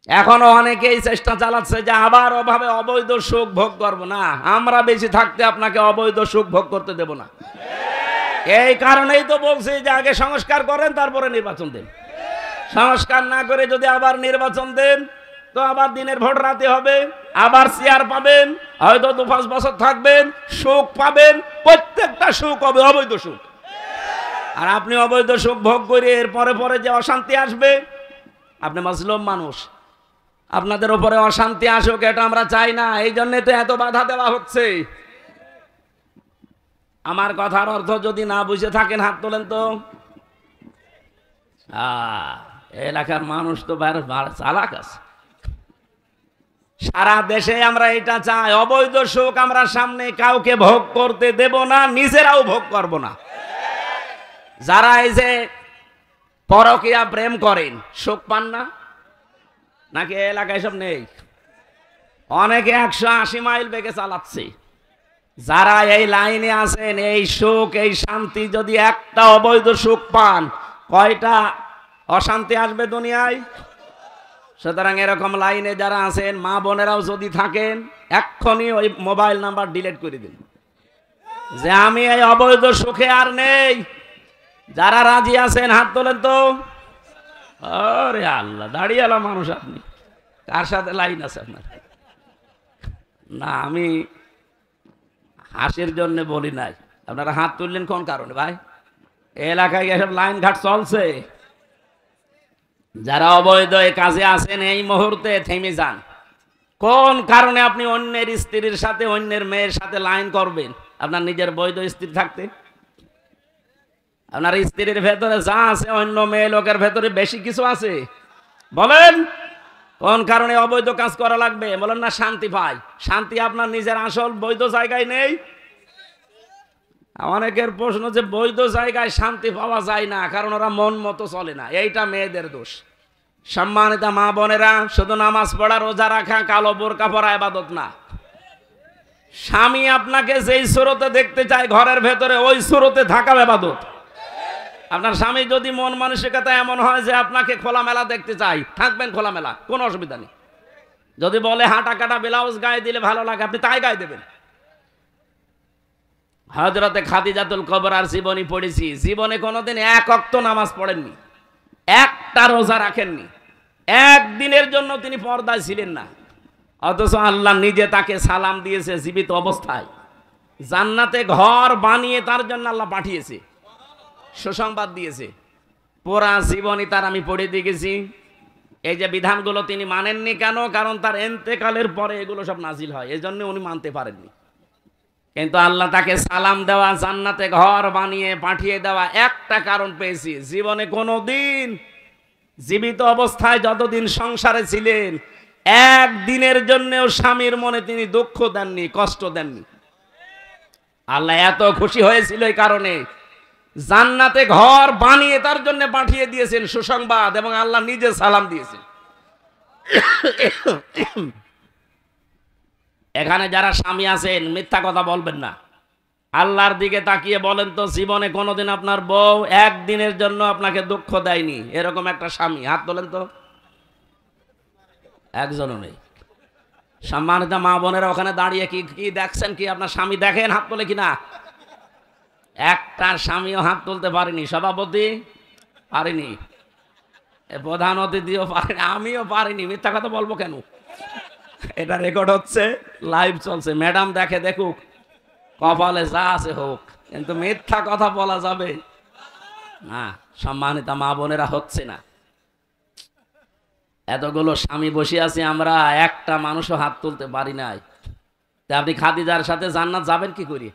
এখনো অনেকেই চেষ্টা চালাচ্ছে যে আবার অভাবে অবৈধ সুখ ভোগ করব না, আমরা বেশি থাকতে আপনাকে অবৈধ সুখ ভোগ করতে দেব না। এই কারণেই তো বলছি যে আগে সংস্কার করেন, তারপরে নির্বাচন দেন। সংস্কার না করে যদি আবার নির্বাচন দেন তো আবার দিনের ভোট রাতে হবে, আবার চেয়ার পাবেন, হয়তো 2-5 বছর থাকবেন, সুখ পাবেন, প্রত্যেকটা সুখ হবে অবৈধ সুখ। আর আপনি অবৈধ সুখ ভোগ করে এর পরে পরে যে অশান্তি আসবে, আপনি মুসলিম মানুষ, আপনাদের উপরে অশান্তি আসুক এটা আমরা চাই না। এই জন্য তো এত বাধা দেওয়া হচ্ছে। আমার কথার অর্থ যদি না বুঝে থাকেন হাত তোলেন তো। এলাকার মানুষ তো চালাক আছে। সারা দেশে আমরা এটা চাই, অবৈধ সুখ আমরা সামনে কাউকে ভোগ করতে দেব না, নিজেরাও ভোগ করব না। যারা এই যে পরকীয়া প্রেম করেন সুখ পান না নাকি? এলাকায় সব নেই, অনেকে 180 মাইল বেগে চালাচ্ছে। যারা এই লাইনে আছেন, এই সুখ এই শান্তি যদি একটা অবৈধ সুখ পান, কয়টা অশান্তি আসবে দুনিয়ায়? সুতরাং এরকম লাইনে যারা আছেন, মা বোনেরাও যদি থাকেন, এক্ষুনি ওই মোবাইল নাম্বার ডিলিট করে দিন যে আমি এই অবৈধ সুখে আর নেই। যারা রাজি আছেন হাত তোলেন তো। আরে আল্লাহ, দাঁড়িয়ে এলাম মানুষ। আপনি কার সাথে লাইন আছে আপনার? না, আমি হাসির জন্য বলি নাই। আপনারা হাত তুললেন কোন কারণে ভাই? এলাকায় এসব লাইন ঘাট চলছে। যারা অবৈধ কাজে আছেন এই মুহূর্তে থেমে যান। কোন কারণে আপনি অন্যের স্ত্রীর সাথে, অন্যের মেয়ের সাথে লাইন করবেন? আপনার নিজের বৈধ স্ত্রী থাকতে আপনার স্ত্রীর ভেতরে যা আছে অন্য মেয়ে লোকের ভেতরে বেশি কিছু আছে? বলেন কোন কারণে অবৈধ কাজ করা লাগবে? বলেন না শান্তি পাই। শান্তি আপনার নিজের আসল বৈধ জায়গায় নেই। অনেকের প্রশ্ন যে বৈধ জায়গায় শান্তি পাওয়া যায় না কারণ ওরা মন মতো চলে না। এইটা মেয়েদের দোষ। সম্মানিত মা বোনেরা, শুধু নামাজ পড়া, রোজা রাখা, কালো বোরকা পরা ইবাদত না। স্বামী আপনাকে যেই সুরতে দেখতে চায় ঘরের ভেতরে, ওই সুরতে থাকা ইবাদত। আপনার স্বামী যদি মন মানসিকতা এমন হয় যে আপনাকে খোলামেলা দেখতে চাই, থাকবেন খোলামেলা, কোনো অসুবিধা নেই। যদি বলে হাঁটা কাটা ব্লাউজ গায়ে দিলে ভালো লাগে, আপনি তাই গায়ে দেবেন। হযরতে খাদিজাতুল কুবরার জীবনী পড়েছি। জীবনে কোনোদিন এক ওয়াক্ত নামাজ পড়েননি, একটা রোজা রাখেননি, একদিনের জন্য তিনি পর্দায় ছিলেন না। অথচ আল্লাহ নিজে তাকে সালাম দিয়েছে জীবিত অবস্থায়। জান্নাতে ঘর বানিয়ে তার জন্য আল্লাহ পাঠিয়েছে, সুসংবাদ দিয়েছে। পুরা জীবনী তার আমি পড়ে দিয়ে গেছি। এই যে বিধানগুলো তিনি মানেননি কেন? কারণ তার ইন্তেকালের পরে এগুলো সব নাজিল হয়, এই জন্য উনি মানতে পারেননি। কিন্তু আল্লাহ তাকে সালাম দেওয়া, জান্নাতে ঘর বানিয়ে পাঠিয়ে দেওয়া একটা কারণ পেয়েছি। জীবনে কোনোদিন জীবিত অবস্থায় যতদিন সংসারে ছিলেন, একদিনের জন্যও স্বামীর মনে তিনি দুঃখ দেননি, কষ্ট দেননি। আল্লাহ এত খুশি হয়েছিল এই কারণে জান্নাতে ঘর বানিয়ে তার জন্য পাঠিয়ে দিয়েছেন সুসংবাদ, এবং আল্লাহ নিজে সালাম দিয়েছেন। এখানে যারা স্বামী আছেন মিথ্যা কথা বলবেন না। আল্লাহর দিকে তাকিয়ে বলেন তো, জীবনে কোনোদিন আপনার বউ একদিনের জন্য আপনাকে দুঃখ দেয়নি এরকম একটা স্বামী? হাত তোলেন তো। একজনও নেই। সম্মানিত মা বোনেরা ওখানে দাঁড়িয়ে কি কি দেখছেন? কি আপনার স্বামী দেখেন? হাত তোলে কিনা? একটা স্বামীও হাত তুলতে পারেনি। সভাপতি পারেনি, প্রধান অতিথিও পারেনি, আমিও পারিনি। মিথ্যা কথা বলবো কেন? এটা রেকর্ড হচ্ছে, লাইভ চলছে। ম্যাডাম দেখে, দেখুক, কপালে যা আছে হোক, কিন্তু মিথ্যা কথা বলা যাবে না। সম্মানিত মা বোনেরা, হচ্ছে না। এতগুলো স্বামী বসে আছি আমরা, একটা মানুষও হাত তুলতে পারি নাই। তা আপনি খাদিজার সাথে জান্নাত যাবেন কি করে?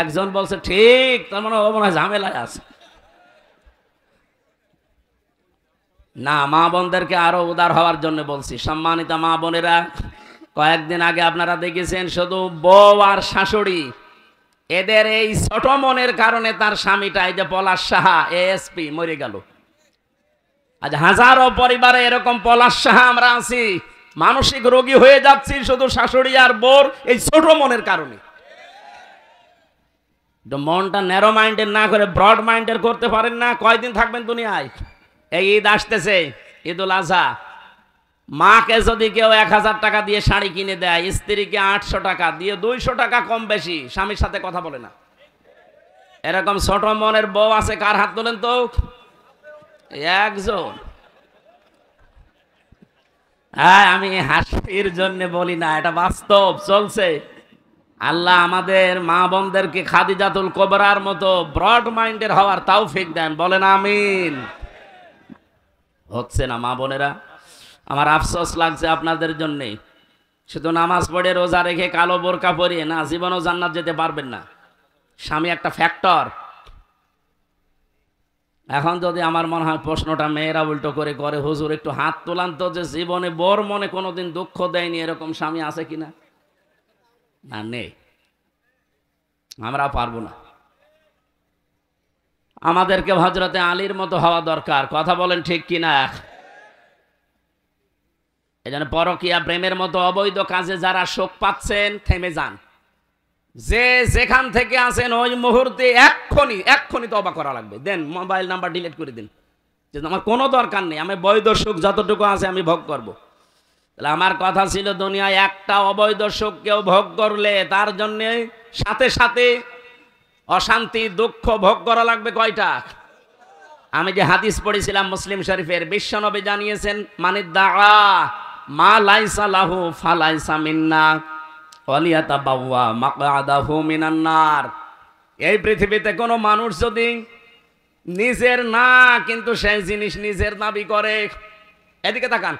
একজন বলছে ঠিক, তার মানে ও মনে হয় ঝামেলায় আছে। না, মা বোনদেরকে আরো উদার হওয়ার জন্য বলছি। সম্মানিত মা বোনেরা, কয়েকদিন আগে আপনারা দেখেছেন শুধু বউ আর শাশুড়ি, এদের এই ছোট মনের কারণে তার স্বামীটা, এই যে পলাশ সাহা এএসপি, মরে গেল। আজ হাজারো পরিবারে এরকম পলাশ সাহা আমরা আছি, মানসিক রোগী হয়ে যাচ্ছি শুধু শাশুড়ি আর বউর এই ছোট মনের কারণে। মনটা ন্যারো মাইন্ডের না করে ব্রড মাইন্ডের করতে পারেন না, কয়দিন থাকবেন দুনিয়ায়? এই ঈদ আসতেছে, ঈদুল আজহা, মাকে যদি কেউ 1000 টাকা দিয়ে শাড়ি কিনে দেয়, স্ত্রীকে 800 টাকা দিয়ে 200 টাকা কম বেশি স্বামীর সাথে কথা বলে না। এরকম ছোট মনের বউ আছে কার? হাত তোলেন তো। একজন। হ্যাঁ, আমি হাসির জন্য বলি না, এটা বাস্তব চলছে। আল্লাহ আমাদের মা বোনদেরকে খাদিজাতুল কুবরার মতো ব্রড মাইন্ডের হওয়ার তৌফিক দেন, বলেন আমিন। হচ্ছে না মা বোনেরা, আমার আফসোস লাগছে আপনাদের জন্যে। শুধু নামাজ পড়ে রোজা রেখে কালো বোরকা পরিয়ে না জীবনও জান্নাত যেতে পারবেন না। স্বামী একটা ফ্যাক্টর। এখন যদি আমার মনে হয় প্রশ্নটা মেয়েরা উল্টো করে করে, হুজুর একটু হাত তোলান তো, যে জীবনে বোর মনে কোনোদিন দুঃখ দেয়নি এরকম স্বামী আছে কিনা? না, নেই। আমরা পারবো না। আমাদেরকে হযরতে আলীর মতো হওয়া দরকার, কথা বলেন ঠিক কিনা? এজন্য পরকীয়া প্রেমের মতো অবৈধ কাজে যারা শোক পাচ্ছেন, থেমে যান। যে যেখান থেকে আছেন ওই মুহূর্তে এক্ষুনি তওবা করা লাগবে। দেন মোবাইল নাম্বার ডিলিট করে দিন, যে আমার কোনো দরকার নেই, আমি বৈধ সুখ যতটুকু আছে আমি ভোগ করব। তাহলে আমার কথা ছিল, দুনিয়ায় একটা অবৈধ সুখ কেউ ভোগ করলে তার জন্য সাথে সাথে অশান্তি দুঃখ ভোগ করা লাগবে কয়টা? আমি যে হাদিস পড়েছিলাম মুসলিম শরীফের, বিশ্বনবী জানিয়েছেন, মানিদ্দা মা লাইসা লাহু ফালাইসা মিন্না ওয়ালিয়াতাবাওয়া মাকআদাহু মিনান নার। এই পৃথিবীতে কোনো মানুষ যদি নিজের না কিন্তু সেই জিনিস নিজের দাবি করে, এদিকে তাকান,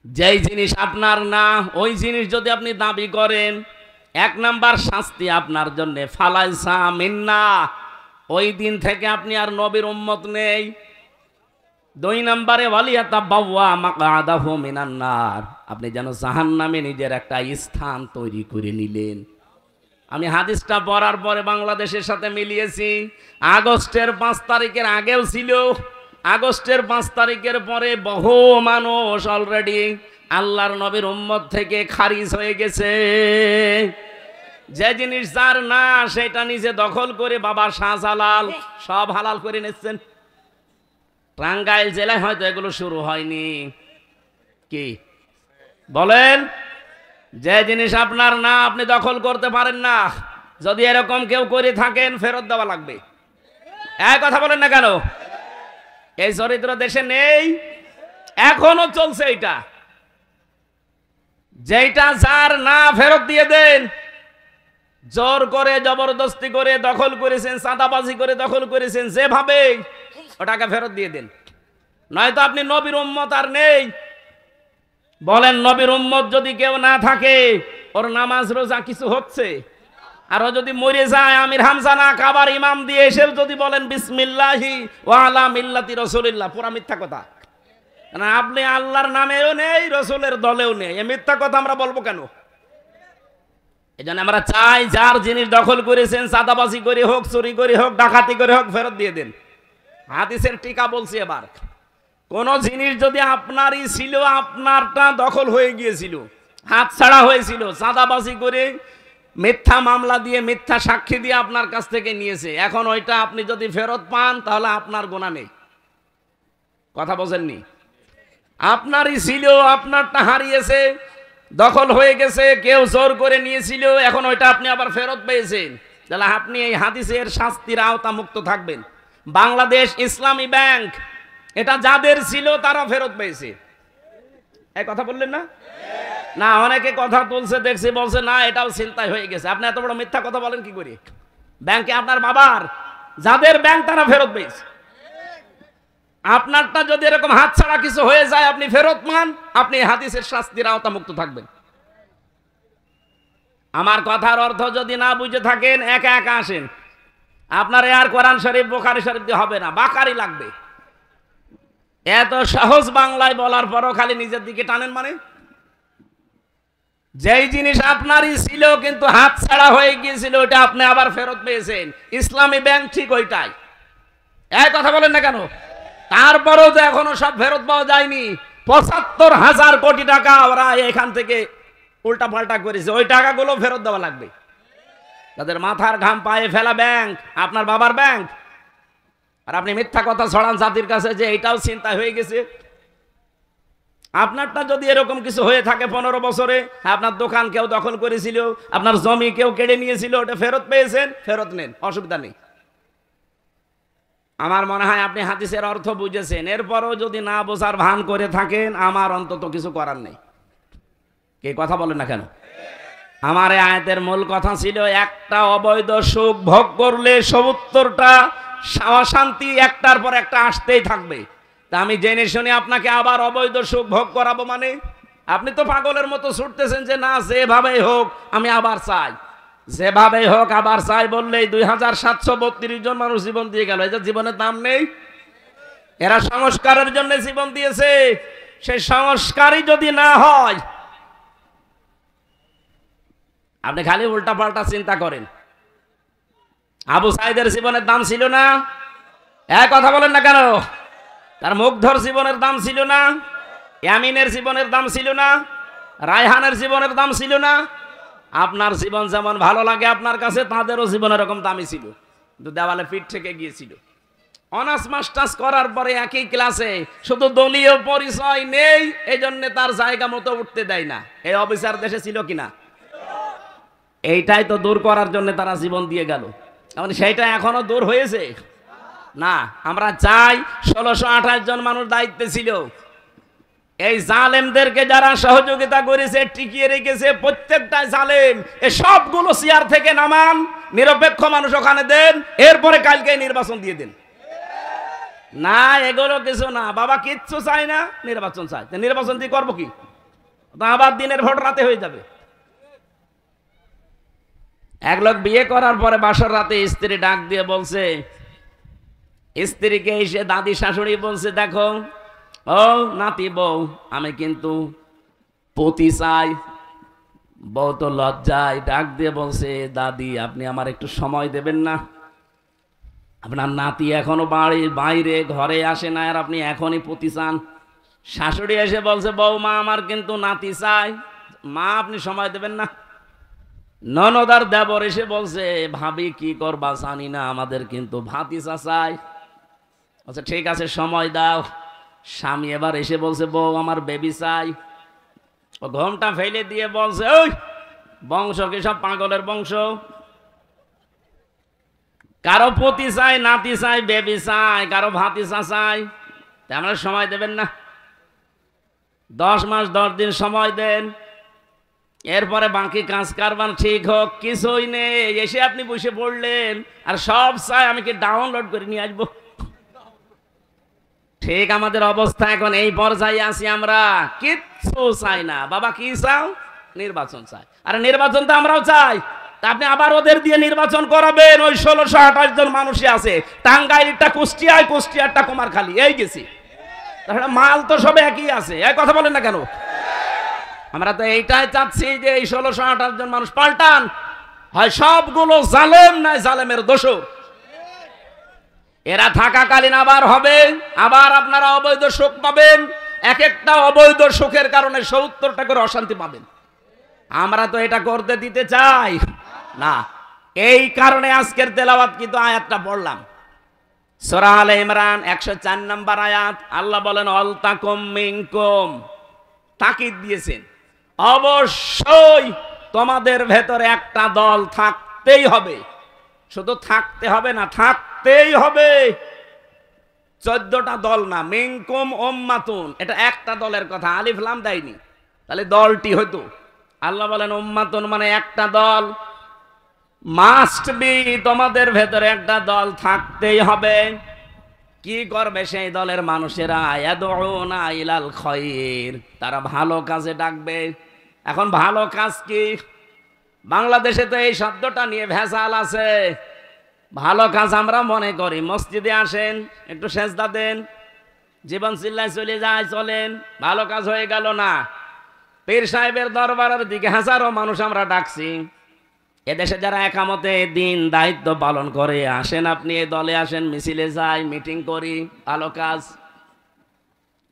যেই জিনিস আপনার না ওই জিনিস যদি আপনি দাবি করেন, 1 নাম্বার শাস্তি আপনার জন্য ফালাইসা মিন্না, ওই দিন থেকে আপনি আর নবীর উম্মত নেই। 2 নাম্বারে ওয়ালিয়াতাবাওয়া মাকআদাহু মিনান নার, আপনি যেন জাহান্নামে নিজের একটা স্থান তৈরি করে নিলেন। আমি হাদিসটা পড়ার পরে বাংলাদেশের সাথে মিলিয়েছি। আগস্টের 5 তারিখের আগেও ছিল, আগস্টের 5 তারিখের পরে বহু মানুষ অলরেডি আল্লাহর নবীর উম্মত থেকে খারিজ হয়ে গেছে। যে জিনিস যার না সেটা নিজে দখল করে বাবা শাহজালাল সব হালাল করে নিচ্ছেন। টাঙ্গাইল জেলায় হয়তো এগুলো শুরু হয়নি, কি বলেন? যে জিনিস আপনার না আপনি দখল করতে পারেন না, যদি এরকম কেউ করে থাকেন ফেরত দেওয়া লাগবে। এক কথা বলেন না কেন? এই চরিত্র দেশে নেই, এখনো চলছে এটা। যেটা যার না ফেরত দিয়ে দেন। জোর করে জবরদস্তি করে দখল করেছেন, চাঁদাবাজি করে দখল করেছেন, যেভাবে ওটাকে ফেরত দিয়ে দেন, নয়তো আপনি নবীর উম্মত আর নেই। বলেন, নবীর উম্মত যদি কেউ না থাকে, ওর নামাজ রোজা কিছু হচ্ছে? আর ও যদি মরে যায়, আমির হামজা না কাবার ইমাম দিয়ে এসে যদি বলেন বিসমিল্লাহি ওয়া আলা মিল্লাতি রাসূলিল্লাহ, পুরা মিথ্যা কথা। না, আপনি আল্লাহর নামেও নেই, রসুলের দলেও নেই, এই মিথ্যা কথা আমরা বলবো কেন? এজন্য আমরা চাই যার জিনিস দখল করেছেন, চাঁদাবাজি করে হোক, চুরি করে হোক, ডাকাতি করে হোক, ফেরত দিয়ে দেন। হাদিসের টিকা বলছি, এবার কোন জিনিস যদি আপনারই ছিল, আপনারটা দখল হয়ে গিয়েছিল, হাতছাড়া হয়েছিল, চাঁদাবাজি করে মিথ্যা মামলা দিয়ে মিথ্যা সাক্ষী দিয়ে আপনার কাছ থেকে নিয়েছে, এখন ওইটা আপনি যদি ফেরত পান তাহলে আপনার গুনাহ নেই। কথা বোঝেননি? আপনারই ছিল, আপনারটা হারিয়েছে, দখল হয়ে গেছে, কেউ জোর করে নিয়েছিল, এখন ওইটা আপনি আবার ফেরত পেয়েছেন, তাহলে আপনি এই হাদিসের শাস্তির আওতা মুক্ত থাকবেন। বাংলাদেশ ইসলামী ব্যাংক, এটা যাদের ছিল তারা ফেরত পেয়েছে। এই কথা বললেন না? না, অনেকে কথা তুলছে দেখছি, বলছে না এটাও চিন্তায় হয়ে গেছে। আপনি এত বড় মিথ্যা কথা বলেন কি করে? ব্যাংকে আপনার বাবার, যাদের ব্যাংক তারা ফেরত পেয়েছে। আপনারটা যদি এরকম হাত ছাড়া কিছু হয়ে যায়, আপনি ফেরত মান, আপনি হাদিসের শাস্তির আওতা মুক্ত থাকবেন। আমার কথার অর্থ যদি না বুঝে থাকেন, একা একা আসেন। আপনার আর কোরআন শরীফ বুখারী শরীফ দিয়ে হবে না, বাকারি লাগবে। এত সহজ বাংলায় বলার পরও খালি নিজের দিকে টানেন। মানে যেই জিনিস আপনারই ছিল কিন্তু হাত ছাড়া হয়ে গিয়েছিল, ওটা আপনি আবার ফেরত পেয়েছেন। ইসলামী ব্যাংক ঠিক ওইটাই। এই কথা বলেন না কেন? তারপরেও তো এখনো সব ফেরত পাওয়া যায়নি। ৭৫,০০০ কোটি টাকা ওরা এখান থেকে উল্টা পাল্টা করেছে, ওই টাকাগুলো ফেরত দেওয়া লাগবে। তাদের মাথার ঘাম পায়ে ফেলা ব্যাংক, আপনার বাবার ব্যাংক, আর আপনি মিথ্যা কথা ছড়ান জাতির কাছে যে এটাও চিন্তা হয়ে গেছে। আপনারটা যদি এরকম কিছু হয়ে থাকে 15 বছরে, আপনার দোকান কেউ দখল করেছিল, আপনার জমি কেউ কেড়ে নিয়েছিল, ওটা ফেরত পেয়েছেন, ফেরত নেন, অসুবিধা নেই। আমার মনে হয় আপনি হাদিসের অর্থ বুঝেছেন। এরপরও যদি না বোঝার ভান করে থাকেন, আমার অন্তত কিছু করার নেই। কে কথা বলেন না কেন? আমার এই আয়াতের মূল কথা ছিল, একটা অবৈধ সুখ ভোগ করলে ৭০টা অশান্তি একটার পর একটা আসতেই থাকবে। তা আমি জেনে শুনে আপনাকে আবার অবৈধ সুখ ভোগ করাবো মানে? আপনি তো পাগলের মতো ছুটতেছেন যে না, যেভাবেই হোক আমি আবার চাই, যেভাবেই হোক আবার চাই বললেই 2732 জন মানুষ জীবন দিয়ে গেল। এই যে জীবনের দাম নেই, এরা সংস্কারের জন্য জীবন দিয়েছে। সেই সংস্কারই যদি না হয়, আপনি খালি উল্টা পাল্টা চিন্তা করেন। আবু সাইদের জীবনের দাম ছিল না? এক কথা বলেন না কেন? তার মুগ্ধর জীবনের দাম ছিল না? ইয়ামিনের জীবনের দাম ছিল না? রায়হানের জীবনের দাম ছিল না? আপনার জীবন যেমন ভালো লাগে আপনার কাছে, তাদেরও জীবন এরকম দামি ছিল, কিন্তু দেওয়ালে পিঠ থেকে গিয়েছিল। অনার্স মাস্টার্স করার পরে একই ক্লাসে, শুধু দলীয় পরিচয় নেই, এই জন্য তার জায়গা মতো উঠতে দেয় না। এই অফিসার দেশে ছিল কিনা? এইটাই তো দূর করার জন্য তারা জীবন দিয়ে গেল। মানে সেইটা এখনো দূর হয়েছে না। আমরা চাই 1628 জন মানুষ দায়িত্বে ছিল, এই জালেমদেরকে যারা সহযোগিতা করেছে, টিকিয়ে রেখেছে, প্রত্যেকটা জালেম, এই সবগুলো চেয়ার থেকে নামান, নিরপেক্ষ মানুষ ওখানে দেন, এরপরে কালকে নির্বাচন দিয়ে দেন। না, এগুলো কিছু না বাবা, কিচ্ছু চাই না, নির্বাচন চাই। নির্বাচন দিয়ে করবো কি? আবার দিনের ভোট রাতে হয়ে যাবে। এক লোক বিয়ে করার পরে বাসর রাতে স্ত্রী ডাক দিয়ে বলছে, স্ত্রীকে এসে দাদি শাশুড়ি বলছে, দেখো ও নাতি বউ, আমি কিন্তু পতি চাই। বউ তো লজ্জায় ডাক দিয়ে বলছে, দাদি আপনি আমার একটু সময় দেবেন না? আপনার নাতি এখনো বাইরে ঘরে আসে না, আর আপনি এখনই পতি চান? শাশুড়ি এসে বলছে, বউ মা আমার কিন্তু নাতি চাই, মা আপনি সময় দেবেন না? ননদার দেবর এসে বলছে, ভাবি কি করবা জানি না, আমাদের কিন্তু ভাতিজা চাই। আচ্ছা ঠিক আছে, সময় দাও। স্বামী এবার এসে বলছে, বউ আমার বেবি চাই। ও ঘোমটা ফেলে দিয়ে বলছে, ওই বংশ কি সব পাগলের বংশ? কারো পতি চাই, নাতি চাই, বেবি চাই, কারো ভাতিজা চাই, তা আমরা সময় দেবেন না? 10 মাস 10 দিন সময় দেন, এরপরে বাকি কাজ কারবার ঠিক হোক। কিছুই নেই, এসে আপনি বসে পড়লেন আর সব চাই আমি কি ডাউনলোড করে নিয়ে আসবো? ঠিক আমাদের অবস্থা এখন এই পর্যায়ে আছি আমরা, কিচ্ছু চাই না। বাবা কি চাও? নির্বাচন চাই। আর নির্বাচন তো আমরাও চাই। তা আপনি আবার ওদের দিয়ে নির্বাচন করাবেন? ওই 1628 জন মানুষই আছে, টাঙ্গাইলটা কুষ্টিয়ায়, কুষ্টিয়ারটা কুমারখালী, এই গেছি। তাহলে মাল তো সবে একই আছে, এক কথা বলেন না কেন? আমরা তো এইটাই চাচ্ছি যে এই 1628 জন মানুষ পাল্টান, হয় সবগুলো জালেম, নয় জালেমের দোষর। এরা থাকাকালীন আবার হবে, আবার আপনারা অবৈধ সুখ পাবেন। এক একটা অবৈধ সুখের কারণে 70টা করে অশান্তি পাবেন। আমরা তো এটা করতে দিতে চাই না। এই কারণে আজকের তেলাওয়াত কিন্তু আয়াতটা পড়লাম, সূরা আলে ইমরান 104 নম্বর আয়াত। আল্লাহ বলেন, অলতাকুম মিনকুম, তাকিদ দিয়েছেন, অবশ্যই তোমাদের ভেতরে একটা দল থাকতেই হবে। শুধু থাকতে হবে না, থাকতেই হবে। 14টা দল না, মিনকুম উম্মাতুন, এটা একটা দলের কথা, আলিফ লাম দেয়নি, তাহলে দলটি হতো। আল্লাহ বলেন উম্মাতুন মানে একটা দল, মাস্ট বি, তোমাদের ভেতরে একটা দল থাকতেই হবে। কি করবে সেই দলের মানুষেরা? ইয়াদউনা ইলাল খায়র, তারা ভালো কাজে ডাকবে। এখন ভালো কাজ কি? বাংলাদেশে তো এই শব্দটা নিয়ে ভেজাল আছে। ভালো কাজ আমরা মনে করি মসজিদে আসেন, একটু সেজদা দেন, জীবন চিল্লায় চলে যায়, চলেন, ভালো কাজ হয়ে গেল না। পীর সাহেবের দরবারের দিকে হাজারো মানুষ আমরা ডাকছি। এদেশে যারা একামতে দিন দায়িত্ব পালন করে, আসেন আপনি এই দলে আসেন, মিছিলে যাই, মিটিং করি, ভালো কাজ।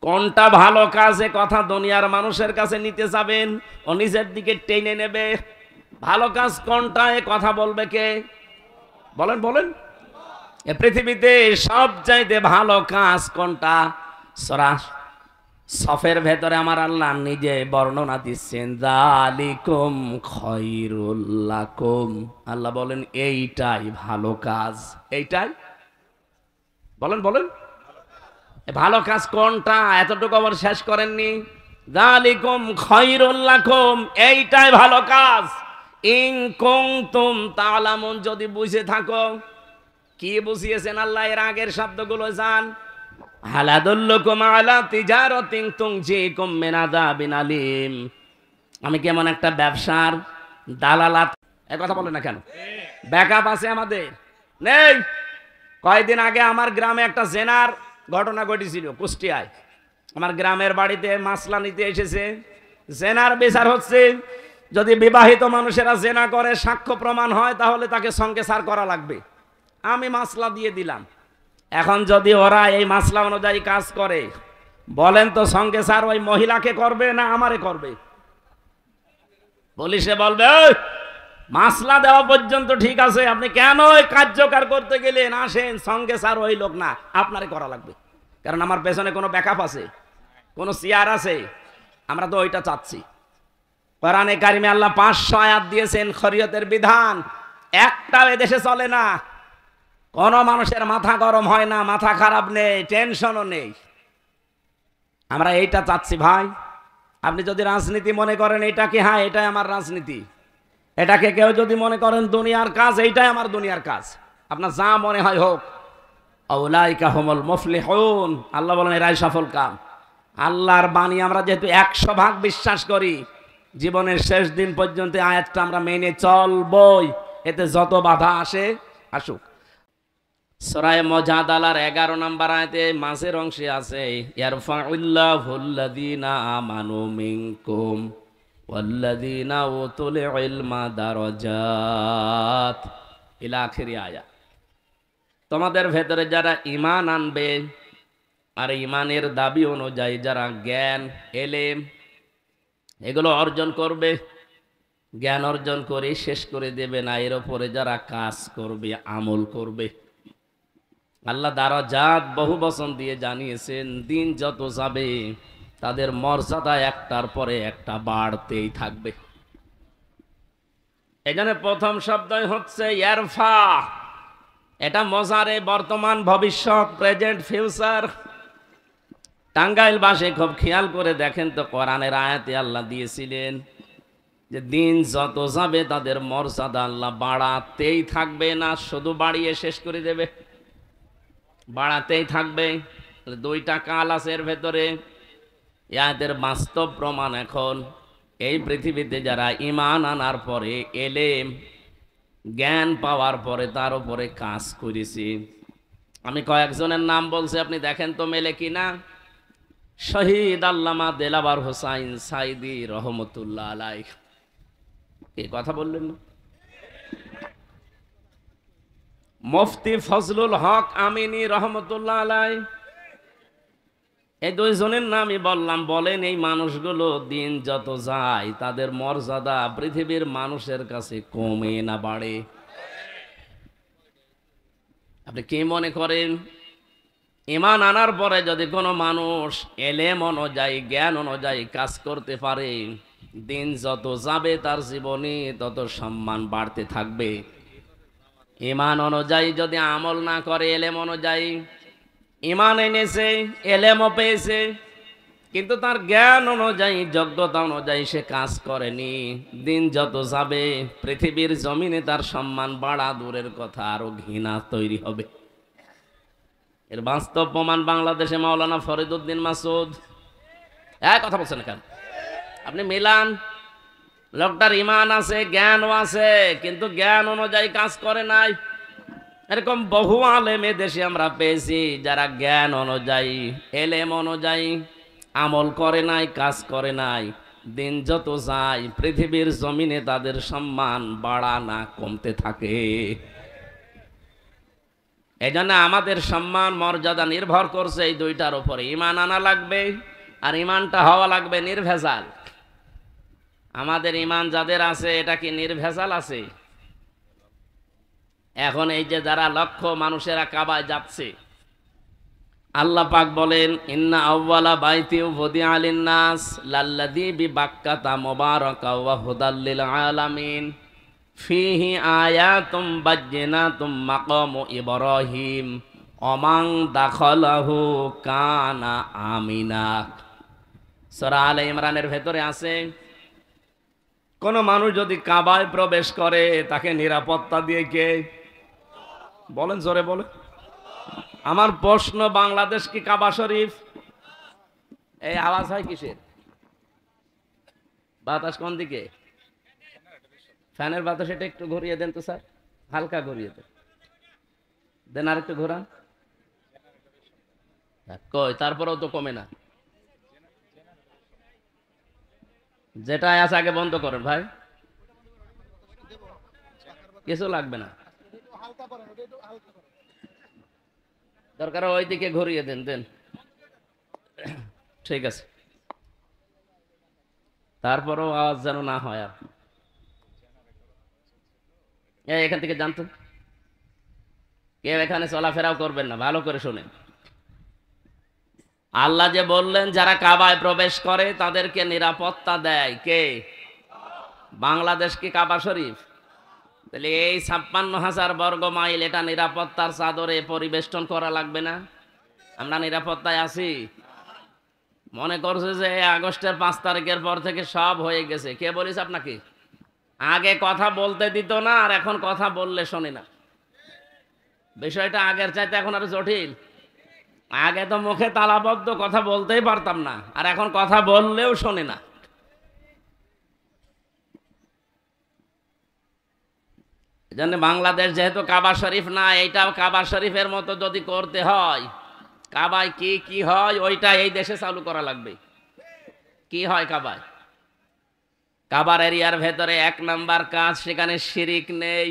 কোনটা ভালো কাজ এ কথা দুনিয়ার মানুষের কাছে নিতে যাবেন, ও নিজের দিকে টেনে নেবে। ভালো কাজ কোনটা এ কথা বলবে কে? বলেন বলেন। এ পৃথিবীতে সবচাইতে ভালো কাজ কোনটা? সূরা সফের ভেতরে আমার আল্লাহ নিজে বর্ণনা দিচ্ছেন, যালিকুম খায়রুল লাকুম। আল্লাহ বলেন এইটাই ভালো কাজ। এইটাই বলেন বলেন ভালো কাজ কোনটা? এতটুকু আবার শেষ করেননি। যালিকুম খায়রুল লাকুম, এইটাই ভালো কাজ। ইন কুনতুম তা'লামুন, যদি বুঝে থাকো। কি বুঝিয়েছেন আল্লাহ? এর আগের শব্দগুলো জান। হাল আদুল্লুকুম আলা তিজারাতিন তুনজিকুম মিন আযাবিন আলীম। আমি কেমন একটা ব্যবসার দালালাত, এই কথা বলেন না কেন? ব্যাকআপ আছে আমাদের? নেই। কয়েকদিন আগে আমার গ্রামে একটা জেনার ঘটনা ঘটেছিল কুষ্টিয়ায়। আমার গ্রামের বাড়িতে মাসলা নিতে এসেছে, জেনার বিচার হচ্ছে। যদি বিবাহিত মানুষেরা জেনা করে সাক্ষ্য প্রমাণ হয় তাহলে তাকে সঙ্গে সার করা লাগবে। আমি মাসলা দিয়ে দিলাম। এখন যদি ওরা এই মাসলা অনুযায়ী কাজ করে, বলেন তো সঙ্গে স্যার ওই মহিলাকে করবে না আমারে করবে? পুলিশে বলবে "এই, মাসলা দেওয়া পর্যন্ত ঠিক আছে, আপনি কেন ওই কার্যকর করতে গেলেন? আসেন, সঙ্গে স্যার ওই লোক না, আপনারে করা লাগবে। কারণ আমার পেছনে কোনো ব্যাকআপ আছে, কোনো সিআর আছে। আমরা তো ওইটা চাচ্ছি। কোরআনে কারিমে আল্লাহ 500 আয়াত দিয়েছেন শরীয়তের বিধান, একটাও এদেশে চলে না। কোন মানুষের মাথা গরম হয় না, মাথা খারাপ নেই, টেনশনও নেই। আমরা এইটা চাচ্ছি ভাই। আপনি যদি রাজনীতি মনে করেন এটা কি, হ্যাঁ এটাই আমার রাজনীতি, এটাকে কেউ যদি মনে করেন দুনিয়ার কাজ, এইটাই আমার দুনিয়ার কাজ। আপনার যা মনে হয় হোক। আউলাইকা হুমুল মুফলিহুন, আল্লাহ বলেন এরাই সফল কাম। আল্লাহর বাণী আমরা যেহেতু 100% বিশ্বাস করি, জীবনের শেষ দিন পর্যন্ত আয়াতটা আমরা মেনে চলবই, এতে যত বাধা আসে আসুক। সূরা মুজাদালার 11 নম্বর আয়াতে মাঝের অংশে আছে, ইয়ারফাউল্লাহুল্লাযীনা আমানু মিনকুম ওয়াল্লাযীনা উতুল ইলমা দারাজাত ইলা আখির আয়াত। তোমাদের ভেতরে যারা ঈমান আনবে আর ঈমানের দাবি অনুযায়ী যারা জ্ঞান, এলেম এগুলো অর্জন করবে, জ্ঞান অর্জন করে শেষ করে দেবে না, এর উপরে যারা কাজ করবে, আমল করবে। আল্লাহ দারাজাত বহু বচন দিয়ে জানিয়েছেন, দিন যত যাবে তাদের মর্যাদা একটার পরে একটা বাড়তেই থাকবে। এখানে প্রথম শব্দই হচ্ছে ইয়ারফা। এটা মজারে, বর্তমান, ভবিষ্যৎ, প্রেজেন্ট, ফিউচার। টাঙ্গাইল বাসে খুব খেয়াল করে দেখেন তো, কোরআনের আয়াতে আল্লাহ দিয়েছিলেন যে দিন যত যাবে তাদের মর্যাদা আল্লাহ বাড়াতেই থাকবে, না শুধু বাড়িয়ে শেষ করে দেবে, বাড়াতেই থাকবে। দুইটা কাল আছে এর ভেতরে। এদের বাস্তব প্রমাণ এখন এই পৃথিবীতে যারা ঈমান আনার পরে, এলেম জ্ঞান পাওয়ার পরে তার উপরে কাজ করেছি। আমি কয়েকজনের নাম বলছি, আপনি দেখেন তো মেলে কিনা। শহীদ আল্লামা দেলাওয়ার হোসাইন সাইদি রহমতুল্লাহ আলাইহ, এই কথা বললেন না? মুফতি ফজলুল হক আমিনী রহমতুল্লাহ আলাইহ, এই দুইজনের নামই বললাম। বলেন এই মানুষগুলো দিন যত যায় তাদের মর্যাদা পৃথিবীর মানুষের কাছে কমে না বাড়ে? আপনি কি মনে করেন, ঈমান আনার পরে যদি কোনো মানুষ এলেম অনুযায়ী, জ্ঞান অনুযায়ী কাজ করতে পারে, দিন যত যাবে তার জীবনে তত সম্মান বাড়তে থাকবে। ঈমান অনুযায়ী যদি আমল না করে, এলেম অনুযায়ী, ঈমান এনেছে, এলেমও পেয়েছে, কিন্তু তার জ্ঞান অনুযায়ী, যোগ্যতা অনুযায়ী সে কাজ করেনি, দিন যত যাবে পৃথিবীর জমিনে তার সম্মান বাড়া দূরের কথা, আরো ঘৃণা তৈরি হবে। এর বাস্তব প্রমাণ বাংলাদেশে মাওলানা ফরিদউদ্দিন মাসুদ। এক কথা বলছেন কেন? আপনি মিলান, লোকটার ঈমান আছে, জ্ঞানও আছে, কিন্তু জ্ঞান অনুযায়ী কাজ করে নাই। এরকম বহু আলেম দেশে আমরা পেয়েছি যারা জ্ঞান অনুযায়ী, এলেম অনুযায়ী আমল করে নাই, কাজ করে নাই, দিন যত যায় পৃথিবীর জমিনে তাদের সম্মান বাড়া না কমতে থাকে। এই জন্য আমাদের সম্মান, মর্যাদা নির্ভর করছে এই দুইটার উপরে। ঈমান আনা লাগবে, আর ঈমানটা হওয়া লাগবে নির্ভেজাল। আমাদের ঈমান যাদের আছে, এটা কি নির্ভেজাল আছে? এখন এই যে যারা লক্ষ মানুষেরা কাবায় যাচ্ছে, আল্লাহ পাক বলেন ইন্না আউওয়ালা বাইতি উযিআ লিন-নাস লাল্লাযী বিবাক্কাতা মুবারাকা ওয়া হুদাল লিল আলামিন ফীহি আয়াতুম বায়্যিনাতুম মাকামু ইব্রাহিম ওমান দাখালাহু কানা আমিনা। সূরা আলে ইমরানের ভেতরে আছে, কোন মানুষ যদি কাবায় প্রবেশ করে তাকে নিরাপত্তা দিয়ে কে? বলেন, জোরে বলে। আমার প্রশ্ন, বাংলাদেশ কি কাবা শরীফ? এই আওয়াজ হয় কিসের? বাতাস কোন দিকে? ফ্যানের বাতাস এটা একটু ঘুরিয়ে দেন তো স্যার, হালকা ঘুরিয়ে দেন, দেন আর একটু ঘোরান। কই, তারপরেও তো কমে না। যেটা আছে আগে বন্ধ করেন ভাই, কিছু লাগবে না, দরকার ওই দিকে ঘুরিয়ে দেন, দেন, ঠিক আছে। তারপরেও আওয়াজ যেন না হয়। আর এখান থেকে জানতো কেউ এখানে চলাফেরাও করবেন না, ভালো করে শোনেন। আল্লাহ যে বললেন যারা কাবায় প্রবেশ করে তাদেরকে নিরাপত্তা দেয় কে? বাংলাদেশ কি কাবা শরীফ? তাহলে এই ৫৬,০০০ বর্গ মাইল এটা নিরাপত্তার চাদরে পরিবেষ্টন করা লাগবে না? আমরা নিরাপত্তায় আছি? মনে করছে যে আগস্টের ৫ তারিখের পর থেকে সব হয়ে গেছে। কে বলিস আপনাকে? আগে কথা বলতে দিত না, আর এখন কথা বললে শোনে না। বিষয়টা আগের চাইতে এখন আরো জটিল। আগে তো মুখে তালাবদ্ধ, কথা বলতেই পারতাম না, আর এখন কথা বললেও শোনে না। এজন্য বাংলাদেশ যেহেতু কাবা শরীফ না, এইটাও কাবা শরীফের মতো যদি করতে হয়, কাবায় কি কি হয় ওইটা এই দেশে চালু করা লাগবে। কি হয় কাবায়? কাবার এরিয়ার ভেতরে ১ নাম্বার কাজ, সেখানে শিরিক নেই।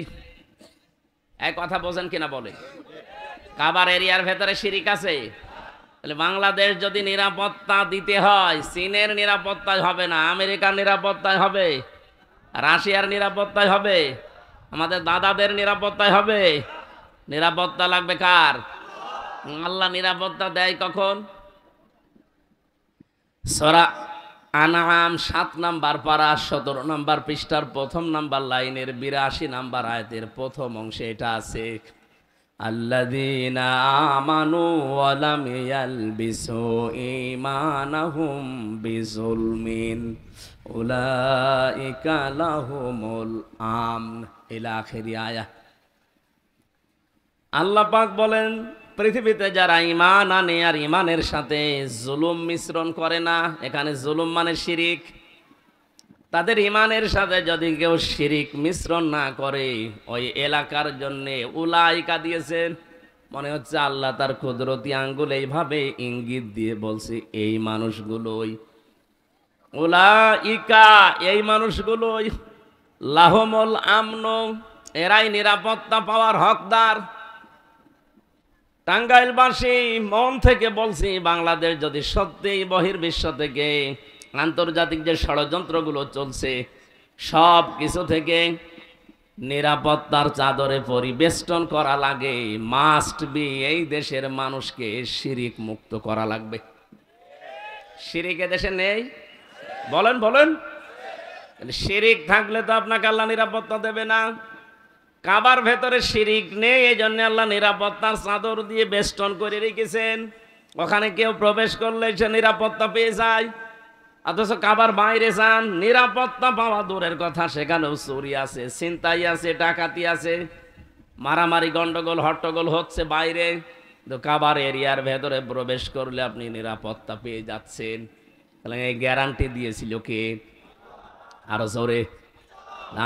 এক কথা বোঝেন কিনা বলে? কাবার এরিয়ার ভেতরে শিরিক আছে। তাহলে বাংলাদেশ যদি নিরাপত্তা দিতে হয়, চীনের নিরাপত্তায় হবে না, আমেরিকার নিরাপত্তায় হবে, রাশিয়ার নিরাপত্তায় হবে, আমাদের দাদাদের নিরাপত্তায় হবে। নিরাপত্তা লাগবে কার? আল্লাহ নিরাপত্তা দেয় কখন? সূরা আনআম ৭ নাম্বার পারা ১৭ নাম্বার পৃষ্ঠার ১ম নাম্বার লাইনের ৮২ নাম্বার আয়াতের প্রথম অংশে এটা আছে, আল্লাযীনা আমানু ওয়া লাম ইয়ালবিসু ঈমানাহুম বিযুলমিন উলাইকা লাহুমুল আমন ইলা আখির আয়াত। আল্লাহ পাক বলেন পৃথিবীতে যারা ঈমান আনে আর ঈমানের সাথে জুলুম মিশ্রণ করে না, এখানে জুলুম মানে শিরিক, তাদের ঈমানের সাথে যদি কেউ শিরিক মিশ্রণ না করে, ওই এলাকার জন্য উলাইকা দিয়েছেন। মনে হচ্ছে আল্লাহ তার কুদরতি আঙ্গুল এইভাবে ইঙ্গিত দিয়ে বলছে এই মানুষগুলোই, উলাইকা এই মানুষগুলোই, লাহুমুল আমন এরাই নিরাপত্তা পাওয়ার হকদার। টাঙ্গাইলবাসী মন থেকে বলছি, বাংলাদেশ যদি সত্যিই বহির্বিশ্ব থেকে আন্তর্জাতিক যে ষড়যন্ত্রগুলো চলছে সব কিছু থেকে নিরাপত্তার চাদরে পরিবেষ্টন করা লাগে, মাস্ট বি এই দেশের মানুষকে শিরিক মুক্ত করা লাগবে। শিরিক এ দেশে নেই? বলেন বলেন। শিরিক থাকলে তো আপনাকে আল্লাহ নিরাপত্তা দেবে না। কাবার ভেতরে শিরিক নেই, এই জন্য আল্লাহ নিরাপত্তার চাদর দিয়ে বেষ্টন করে রেখেছেন। ওখানে কেউ প্রবেশ করলে সে নিরাপত্তা পেয়ে যায়, অথচ কাবার বাইরে যান, নিরাপত্তা পাওয়া দূরের কথা, সেখানেও চুরি আছে, ছিনতাই আছে, ডাকাতি আছে, মারামারি গন্ডগোল হট্টগোল হচ্ছে বাইরে। তো কাবার এরিয়ার ভেতরে প্রবেশ করলে আপনি নিরাপত্তা পেয়ে যাচ্ছেন। তাহলে এই গ্যারান্টি দিয়েছিল কে? আরো জোরে।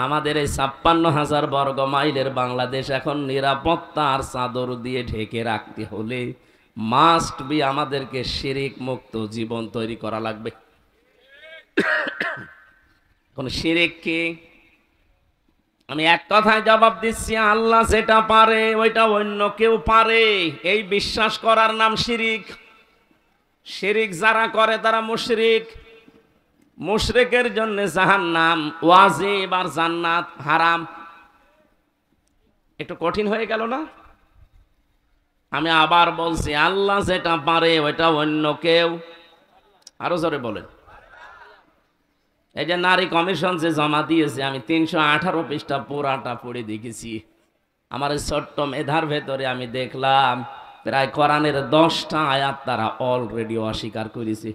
আমাদের এই ৫৬,০০০ বর্গ মাইলের বাংলাদেশ এখন নিরাপত্তার চাদর দিয়ে ঢেকে রাখতে হলে মাস্ট বি আমাদেরকে শিরিক মুক্ত জীবন তৈরি করা লাগবে। কোন শিরিক কি? আমি এক কথায় জবাব দিচ্ছি, আল্লাহ যেটা পারে ওইটা অন্য কেউ পারে, এই বিশ্বাস করার নাম শিরিক। শিরিক যারা করে তারা মুশরিক। মুশরিকের জন্য জাহান্নাম ওয়াজিব আর জান্নাত হারাম। একটু কঠিন হয়ে গেল না? আমি আবার বলছি, আল্লাহ যেটা পারে ওইটা অন্য কেউ। আরো জোরে বলেন। এই যে নারী কমিশন যে জমা দিয়েছে, আমি 318 পৃষ্ঠা পুরাটা পড়ে দেখেছি। আমার এই ছোট্ট মেধার ভেতরে আমি দেখলাম প্রায় কোরআনের 10টা আয়াত তারা অলরেডি অস্বীকার করেছে।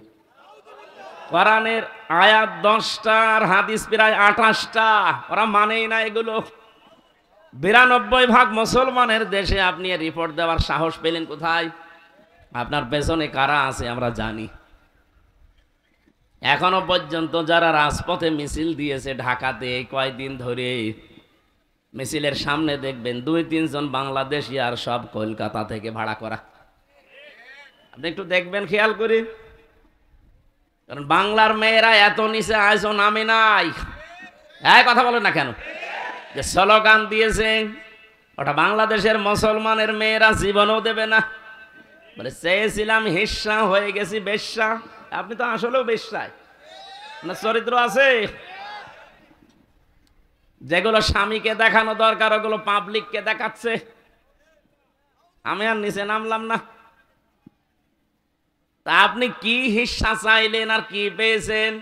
কোরআনের আয়াত 10টার হাদিস প্রায় 28টা, ওরা মানেই না এগুলো। 92% মুসলমানের দেশে আপনি রিপোর্ট দেওয়ার সাহস পেলেন কোথায়? আপনার পেছনে কারা আছে আমরা জানি। এখনো পর্যন্ত যারা রাজপথে মিছিল দিয়েছে ঢাকাতে এই কয়েকদিন ধরে, মিছিলের সামনে দেখবেন 2-3 জন বাংলাদেশি, আর সব কলকাতা থেকে ভাড়া করা। আপনি একটু দেখবেন খেয়াল করে, কারণ বাংলার মেয়েরা এত নিচে আইসো নামে নাই। এই কথা বলেন না কেন? যে স্লোগান দিয়েছে ওটা বাংলাদেশের মুসলমানের মেয়েরা জীবনও দেবে না। বলে চেয়েছিলাম হিস্সা, হয়ে গেছি বেশ্যা। আপনি তো আসলেও বেশ্যায়, না চরিত্র আছে। যেগুলো স্বামীকে দেখানো দরকার ওগুলো পাবলিককে দেখাচ্ছে। আমি আর নিচে নামলাম না। তা আপনি কি হিস্সা চাইলেন আর কি পেয়েছেন?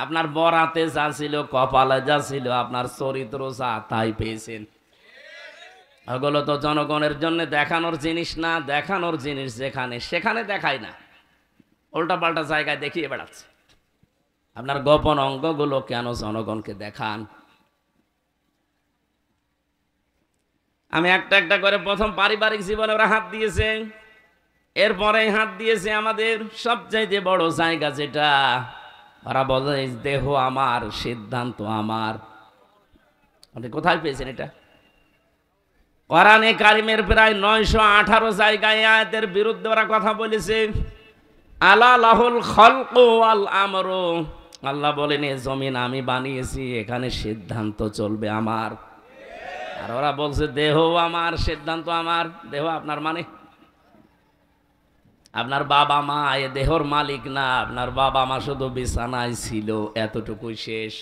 আপনার বরাতে যা ছিল, কপালে যা ছিল, আপনার চরিত্র যা, তাই পেয়েছেন। ওগুলো তো জনগণের জন্য দেখানোর জিনিস না। দেখানোর জিনিস যেখানে সেখানে দেখায় না, উল্টা পাল্টা জায়গায় দেখিয়ে বেড়াচ্ছে। আপনার গোপন অঙ্গগুলো কেন জনগণকে দেখান? আমি একটা একটা করে প্রথম পারিবারিক জীবনে ওরা হাত দিয়েছে, এরপরে হাত দিয়েছে আমাদের সবচাইতে বড় জায়গা যেটা, ওরা বলে দেহ আমার, সিদ্ধান্ত আমার। আপনি কোথায় পেয়েছেন এটা? কোরআনে কারিমের প্রায় 918 জায়গায় আয়াতের বিরুদ্ধে ওরা কথা বলেছে। আলা লাহুল খালকু ওয়াল আমরু, আল্লাহ বলেন এই জমিন আমি বানিয়েছি, এখানে সিদ্ধান্ত চলবে আমার। আর ওরা বলছে দেহ আমার, সিদ্ধান্ত আমার। দেহ আপনার মানে আপনার বাবা মা এ দেহর মালিক না। আপনার বাবা মা শুধু বিছানায় ছিল, এতটুকুই শেষ।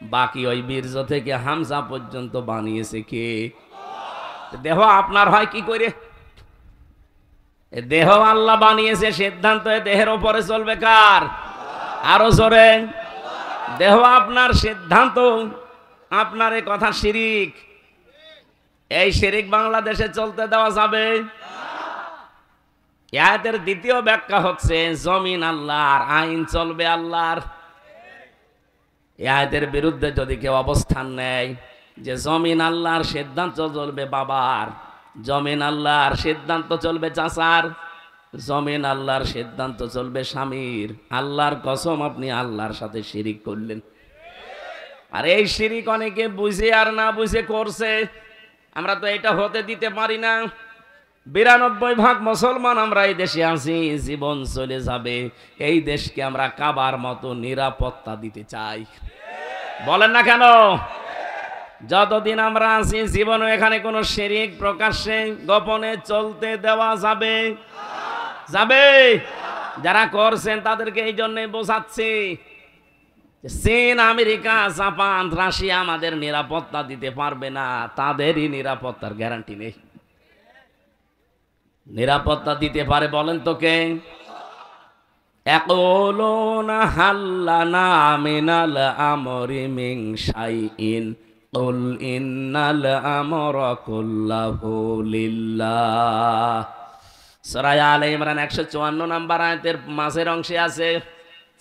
বাকি ওই বীর্য থেকে হামজা পর্যন্ত বানিয়েছে কে? দেহ আপনার হয় কি করে? দেহ আল্লাহ বানিয়েছে, সিদ্ধান্ত দেহের উপরে চলবে কার? আরো জোরে। দেহ আপনার, সিদ্ধান্ত আপনার। এ কথা শিরিক। এই শিরিক বাংলাদেশে চলতে দেওয়া যাবে? আয়াতের দ্বিতীয় ব্যাখ্যা হচ্ছে জমিন আল্লাহর, আইন চলবে আল্লাহর। আয়াতের বিরুদ্ধে যদি কেউ অবস্থান নেয় যে জমিন আল্লাহর, সিদ্ধান্ত চলবে বাবার, জমিন আল্লাহর, সিদ্ধান্ত চলবে চাচার, জমিন আল্লাহর, সিদ্ধান্ত চলবে স্বামীর, আল্লাহর কসম আপনি আল্লাহর সাথে শিরিক করলেন। আর এই শিরিক অনেকে বুঝে আর না বুঝে করছে। আমরা তো এটা হতে দিতে পারি না। 92% মুসলমান আমরা এই দেশে আছি, জীবন চলে যাবে। এই দেশকে আমরা কাবার মতো নিরাপত্তা দিতে চাই। বলেন না কেন? যতদিন আমরা আছি জীবনে এখানে কোনো শিরিক প্রকাশ্যে গোপনে চলতে দেওয়া যাবে? যাবে? যারা করছেন তাদেরকে এই জন্য বোঝাচ্ছি, চীন, আমেরিকা, জাপান, রাশিয়া আমাদের নিরাপত্তা দিতে পারবে না। তাদেরই নিরাপত্তার গ্যারান্টি নেই। নিরাপত্তা দিতে পারে বলেন তো কে? ইয়াকুলুনা হাল্লানা মিনাল আমরি মিন শাইইন কুল ইন্নাল আমরা কুল্লাহু লিল্লাহ। সূরা আলে ইমরান 154 নম্বর আয়াতের মাঝের অংশে আছে।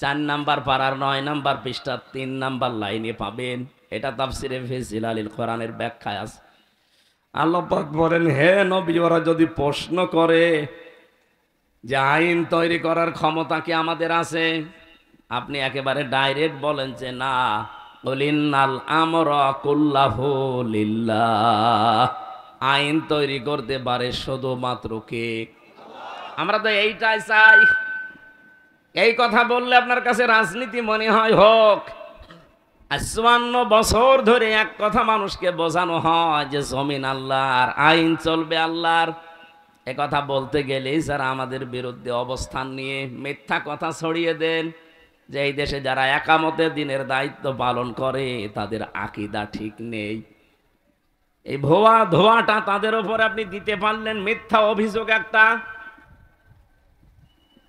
4 নম্বর পারার 9 নম্বর পৃষ্ঠা 3 নম্বর লাইনে পাবেন। এটা তাফসিরে ফি জিলালিল কোরআনের ব্যাখ্যায় আছে। আল্লাহ পাক বলেন, হে নবী, ওরা যদি প্রশ্ন করে যে আইন তৈরি করার ক্ষমতা কি আমাদের আছে, আপনি একেবারে ডাইরেক্ট বলেন যে না, কুলিন্নাল আমরা কুল্লাহু লিল্লাহ। আইন তৈরি করতে পারে শুধুমাত্র কে? আমরা তো এইটাই চাই। এই কথা বললে আপনার কাছে রাজনীতি মনে হয় হোক। 54 বছর ধরে এক কথা মানুষকে বোঝানো হয় যে জমিন আল্লাহর, আইন চলবে আল্লাহর। এ কথা বলতে গেলেই যারা আমাদের বিরুদ্ধে অবস্থান নিয়ে মিথ্যা কথা ছড়িয়ে দেন যে এই দেশে যারা একামতে দিনের দায়িত্ব পালন করে তাদের আকীদা ঠিক নেই। এই ভুয়া ধোয়াটা তাদের উপর আপনি দিতে পারলেন, মিথ্যা অভিযোগ একটা।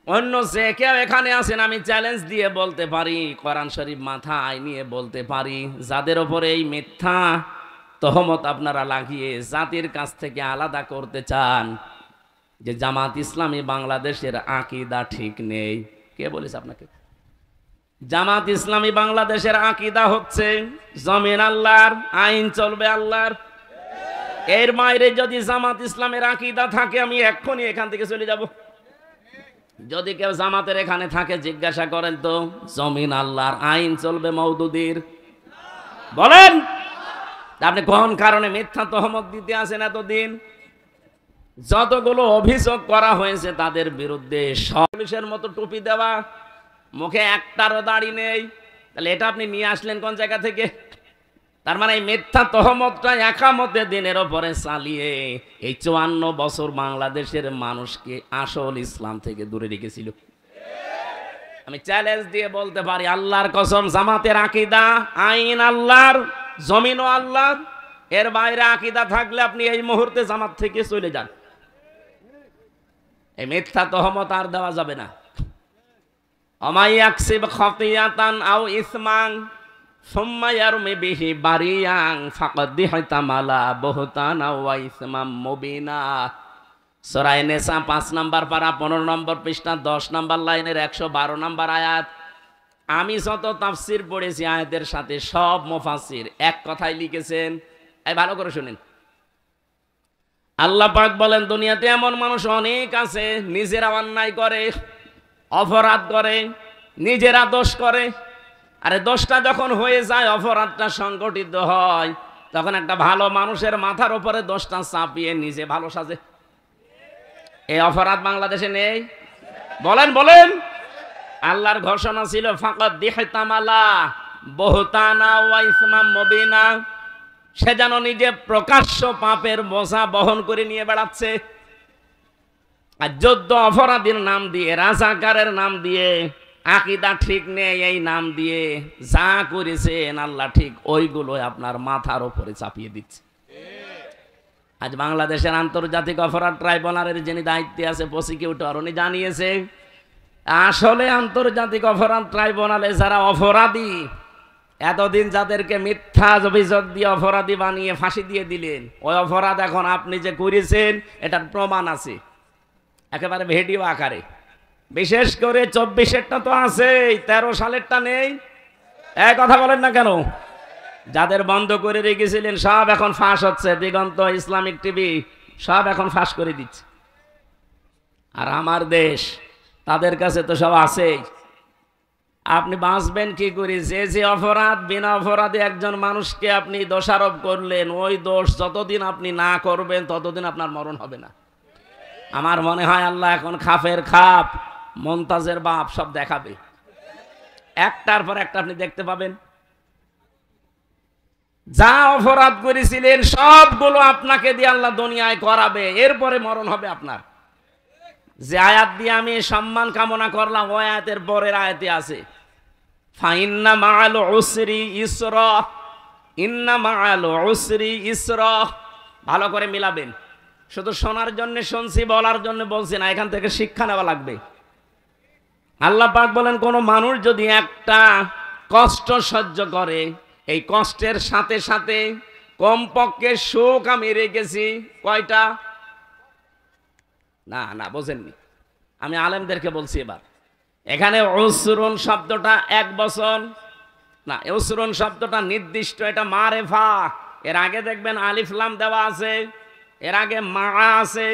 অন্য যে কেউ এখানে আছেন আমি চ্যালেঞ্জ দিয়ে বলতে পারি, কোরআন শরীফ মাথায় নিয়ে বলতে পারি, যাদের উপরে এই মিথ্যা তহমত আপনারা লাগিয়ে জাতির কাছ থেকে আলাদা করতে চান যে জামাত ইসলামী বাংলাদেশের আকীদা ঠিক নেই। কে বলেছে আপনাকে? জামাত ইসলামী বাংলাদেশের আকীদা হচ্ছে জমিন আল্লাহর, আইন চলবে আল্লাহর। এর বাইরে যদি জামাত ইসলামের আকীদা থাকে আমি এক্ষুনি এখান থেকে চলে যাব। যদি কেউ জামাতের এখানে থাকে জিজ্ঞাসা করেন তো, জমিন আল্লাহর, আইন চলবে মওদুদির, বলেন। আপনি কোন কারণে মিথ্যা তহমত দিতে আছেন এতদিন? যতগুলো অভিযোগ করা হয়েছে তাদের বিরুদ্ধে পুলিশের মতো টুপি দেওয়া, মুখে একটারও দাড়ি নেই, তাহলে এটা আপনি নিয়ে আসলেন কোন জায়গা থেকে? তার মানে এই মিথ্যা তহমতটা একামতে দিনের ওপরে চালিয়ে এই 54 বছর বাংলাদেশের মানুষকে আসল ইসলাম থেকে দূরে রেখেছিল। আমি চ্যালেঞ্জ দিয়ে বলতে পারি, আল্লাহর কসম, জামাতের আকীদা আইন আল্লাহর, জমিনও আল্লাহর। এর বাইরে আকীদা থাকলে আপনি এই মুহূর্তে জামাত থেকে চলে যান। এই মিথ্যা তহমত আর দেওয়া যাবে না। অমাইয়াকসিব খাতিয়াতান আও ইসমান সুম্মা ইয়ারমি বিহি বারিয়ান ফাকাদ দিহতামালা বুহতানা ওয়া ইসমাম মুবিনা। সূরা নিসা 5 নম্বর পারা 15 নম্বর পৃষ্ঠা 10 নম্বর লাইনের 112 নম্বর আয়াত। আমি যত তাফসীর পড়েছি আয়াতের সাথে সব মুফাসসির এক কথাই লিখেছেন। এই ভালো করে শুনেন, আল্লাহ পাক বলেন দুনিয়াতে এমন মানুষ অনেক আছে নিজেরা অন্যায় করে, অপরাধ করে, নিজেরা দোষ করে। আরে দোষটা যখন হয়ে যায়, অপরাধটা সংগঠিত হয়, তখন একটা ভালো মানুষের মাথার উপরে দোষটা চাপিয়ে নিজে ভালো সাজে। এই অপরাধ বাংলাদেশে নেই? বলেন বলেন। আল্লাহর ঘোষণা ছিল ফাকাদ দিহতামালা বুহতানা ওয়া ইসমাম মুবিনা। সে যেন নিজে প্রকাশ্য পাপের বোঝা বহন করে নিয়ে বেড়াচ্ছে। আর যুদ্ধ অপরাধীর নাম দিয়ে, রাজাকারের নাম দিয়ে, আকীদা ঠিক নেই এই নাম দিয়ে যা করেছেন আল্লাহ ঠিক ওইগুলো আপনার মাথার উপরে চাপিয়ে দিচ্ছে। আজ বাংলাদেশের আন্তর্জাতিক অপরাধ ট্রাইব্যুনালের যিনি দায়িত্বে আছে প্রসিকিউটর, উনি জানিয়েছে আসলে আন্তর্জাতিক অপরাধ ট্রাইব্যুনালে যারা অপরাধী, এতদিন যাদেরকে মিথ্যা অভিযোগ দিয়ে অপরাধী বানিয়ে ফাঁসি দিয়ে দিলেন, ওই অপরাধ এখন আপনি যে করেছেন এটার প্রমাণ আছে একেবারে ভিডিও আকারে। বিশেষ করে 24-এরটা তো আছে, 13 সালেরটা নেই। এক কথা বলেন না কেন? যাদের বন্ধ করে রেখেছিলেন সব এখন ফাঁস হচ্ছে। দিগন্ত, ইসলামিক টিভি সব এখন ফাঁস করে দিচ্ছে। আর আমার দেশ, তাদের কাছে তো সব আছেই। আপনি বাঁচবেন কি করে? যে যে অপরাধ, বিনা অপরাধে একজন মানুষকে আপনি দোষারোপ করলেন, ওই দোষ যতদিন আপনি না করবেন ততদিন আপনার মরণ হবে না। আমার মনে হয় আল্লাহ এখন খাফের খাপ, মমতাজের বাপ সব দেখাবে, একটার পর একটা আপনি দেখতে পাবেন। যা অপরাধ করেছিলেন সবগুলো আপনাকে দিয়ে আল্লাহ দুনিয়ায় করাবে, এরপরে মরণ হবে আপনার। যে আয়াত দিয়ে আমি সম্মান কামনা করলাম, ওই আয়াতের পরের আয়াতে আছে ফাইন্না মাআল উসরি ইসরা, ইন্না মাআল উসরি ইসরা। ভালো করে মিলাবেন। শুধু শোনার জন্য শুনছি, বলার জন্য বলছি না, এখান থেকে শিক্ষা নেওয়া লাগবে। আল্লাহ পাক বলেন কোন মানুষ যদি একটা কষ্ট সহ্য করে, এই কষ্টের সাথে সাথে কমপক্ষে সুখ আমি রেখেছি কয়টা? না না বোঝেননি, আমি আলেমদেরকে বলছি এবার। এখানে উসরুন শব্দটা 1 বছর না, উসরুন শব্দটা নির্দিষ্ট, এটা মারেফা। এর আগে দেখবেন আলিফ লাম দেওয়া আছে, এর আগে মা আছে,